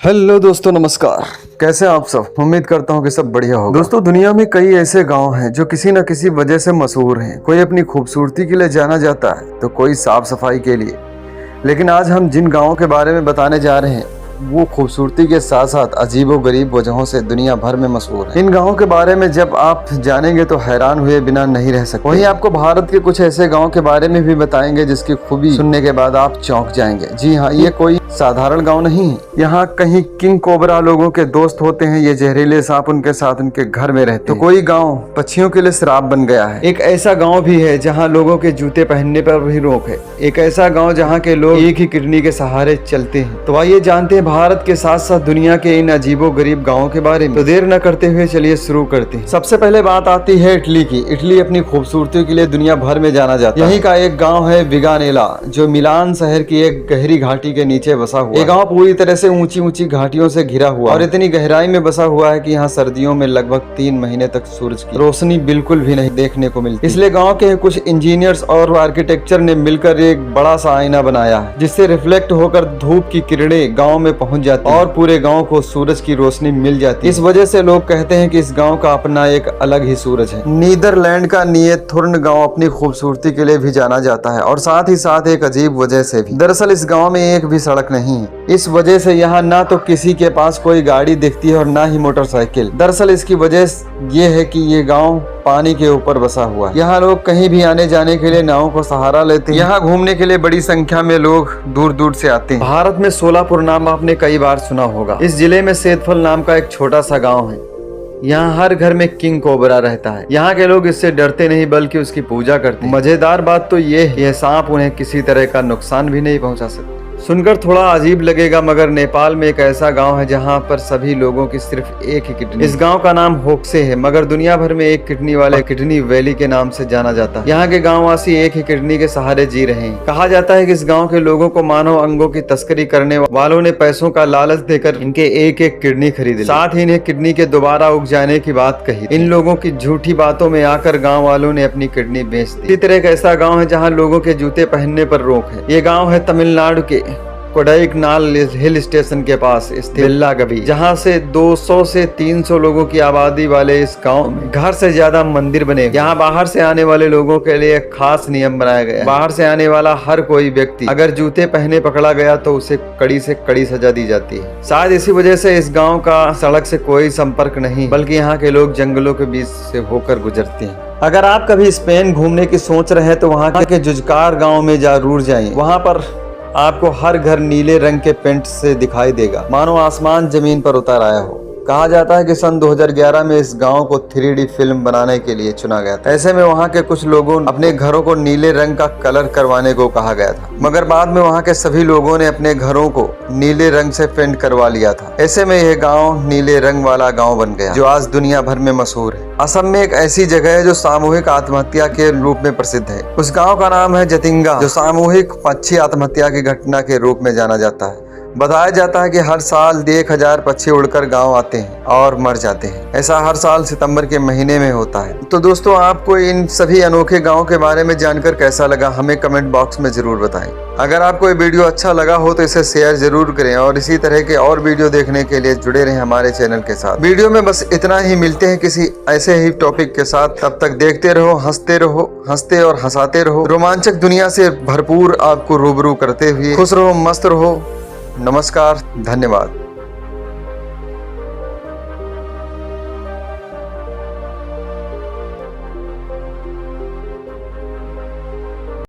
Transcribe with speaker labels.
Speaker 1: Hello दोस्तों, नमस्कार। कैसे हैं आप सब? उम्मीद करता हूँ कि सब बढ़िया होगा। दोस्तों, दुनिया में कई ऐसे गांव हैं जो किसी न किसी वजह से मशहूर हैं। कोई अपनी खूबसूरती के लिए जाना जाता है तो कोई साफ सफाई के लिए। लेकिन आज हम जिन गांवों के बारे में बताने जा रहे हैं वो खूबसूरती के साथ साथ अजीबोगरीब वजहों से दुनिया भर में मशहूर है। इन गांवों के बारे में जब आप जानेंगे तो हैरान हुए बिना नहीं रह सकते। वहीं आपको भारत के कुछ ऐसे गांव के बारे में भी बताएंगे जिसकी खूबी सुनने के बाद आप चौंक जाएंगे। जी हाँ, ये कोई साधारण गांव नहीं है। यहाँ कहीं किंग कोबरा लोगों के दोस्त होते हैं, ये जहरीले सांप उनके साथ उनके घर में रहते हैं। तो कोई गांव पक्षियों के लिए श्राप बन गया है। एक ऐसा गांव भी है जहाँ लोगों के जूते पहनने पर भी रोक है। एक ऐसा गांव जहाँ के लोग एक ही किडनी के सहारे चलते हैं। तो आइए जानते हैं भारत के साथ साथ दुनिया के इन अजीबो गरीब गाँवों के बारे में। तो देर न करते हुए चलिए शुरू करते हैं। सबसे पहले बात आती है इटली की। इटली अपनी खूबसूरती के लिए दुनिया भर में जाना जाता है। यहीं का एक गाँव है विगानेला, जो मिलान शहर की एक गहरी घाटी के नीचे बसा हुआ। ये गांव पूरी तरह से ऊंची ऊंची घाटियों से घिरा हुआ और इतनी गहराई में बसा हुआ है कि यहाँ सर्दियों में लगभग 3 महीने तक सूरज की रोशनी बिल्कुल भी नहीं देखने को मिलती। इसलिए गांव के कुछ इंजीनियर्स और आर्किटेक्चर ने मिलकर एक बड़ा सा आईना बनाया है जिससे रिफ्लेक्ट होकर धूप की किरणें गाँव में पहुँच जाती है और पूरे गाँव को सूरज की रोशनी मिल जाती है। इस वजह से लोग कहते हैं कि इस गाँव का अपना एक अलग ही सूरज है। नीदरलैंड का नियथुर्न गाँव अपनी खूबसूरती के लिए भी जाना जाता है और साथ ही साथ एक अजीब वजह से भी। दरअसल इस गाँव में एक भी सड़क नहीं है। इस वजह से यहाँ ना तो किसी के पास कोई गाड़ी दिखती है और ना ही मोटरसाइकिल। दरअसल इसकी वजह ये है कि ये गांव पानी के ऊपर बसा हुआ है। यहाँ लोग कहीं भी आने जाने के लिए नावों को सहारा लेते हैं। यहाँ घूमने के लिए बड़ी संख्या में लोग दूर दूर से आते हैं। भारत में सोलापुर नाम आपने कई बार सुना होगा। इस जिले में सेतफल नाम का एक छोटा सा गाँव है। यहाँ हर घर में किंग कोबरा रहता है। यहाँ के लोग इससे डरते नहीं बल्कि उसकी पूजा करते हैं। मजेदार बात तो ये सांप उन्हें किसी तरह का नुकसान भी नहीं पहुँचा सकता। सुनकर थोड़ा अजीब लगेगा, मगर नेपाल में एक ऐसा गांव है जहां पर सभी लोगों की सिर्फ एक ही किडनी। इस गांव का नाम होक्से है, मगर दुनिया भर में एक किडनी वाले किडनी वैली के नाम से जाना जाता है। यहाँ के गांववासी एक ही किडनी के सहारे जी रहे हैं। कहा जाता है कि इस गांव के लोगों को मानव अंगों की तस्करी करने वालों ने पैसों का लालच देकर इनके एक एक किडनी खरीद, साथ ही इन्हें किडनी के दोबारा उग जाने की बात कही। इन लोगों की झूठी बातों में आकर गाँव वालों ने अपनी किडनी बेच दी। इसी तरह एक ऐसा गाँव है जहाँ लोगों के जूते पहनने पर रोक है। ये गाँव है तमिलनाडु के कोडाईकनाल हिल स्टेशन के पास स्थित वेल्लागवी, जहां से 200 से 300 लोगों की आबादी वाले इस गांव में घर से ज्यादा मंदिर बने। यहाँ बाहर से आने वाले लोगों के लिए एक खास नियम बनाया गया है। बाहर से आने वाला हर कोई व्यक्ति अगर जूते पहने पकड़ा गया तो उसे कड़ी से कड़ी सजा दी जाती है। शायद इसी वजह से इस गाँव का सड़क से कोई संपर्क नहीं, बल्कि यहाँ के लोग जंगलों के बीच से होकर गुजरते हैं। अगर आप कभी स्पेन घूमने की सोच रहे हैं तो वहाँ के जुजकार गाँव में जरूर जाएं। वहाँ पर आपको हर घर नीले रंग के पेंट से दिखाई देगा, मानो आसमान जमीन पर उतर आया हो। कहा जाता है कि सन 2011 में इस गांव को 3D फिल्म बनाने के लिए चुना गया था। ऐसे में वहां के कुछ लोगों अपने घरों को नीले रंग का कलर करवाने को कहा गया था, मगर बाद में वहां के सभी लोगों ने अपने घरों को नीले रंग से पेंट करवा लिया था। ऐसे में यह गाँव नीले रंग वाला गाँव बन गया, जो आज दुनिया भर में मशहूर है। असम में एक ऐसी जगह है जो सामूहिक आत्महत्या के रूप में प्रसिद्ध है। उस गाँव का नाम है जतिंगा, जो सामूहिक पक्षी आत्महत्या की घटना के रूप में जाना जाता है। बताया जाता है कि हर साल 1000 पक्षी उड़कर गांव आते हैं और मर जाते हैं। ऐसा हर साल सितंबर के महीने में होता है। तो दोस्तों, आपको इन सभी अनोखे गांव के बारे में जानकर कैसा लगा हमें कमेंट बॉक्स में जरूर बताएं। अगर आपको ये वीडियो अच्छा लगा हो तो इसे शेयर जरूर करें और इसी तरह के और वीडियो देखने के लिए जुड़े रहें हमारे चैनल के साथ। वीडियो में बस इतना ही। मिलते हैं किसी ऐसे ही टॉपिक के साथ। तब तक देखते रहो, हंसते और हंसाते रहो। रोमांचक दुनिया से भरपूर आपको रूबरू करते हुए खुश रहो, मस्त रहो। नमस्कार, धन्यवाद।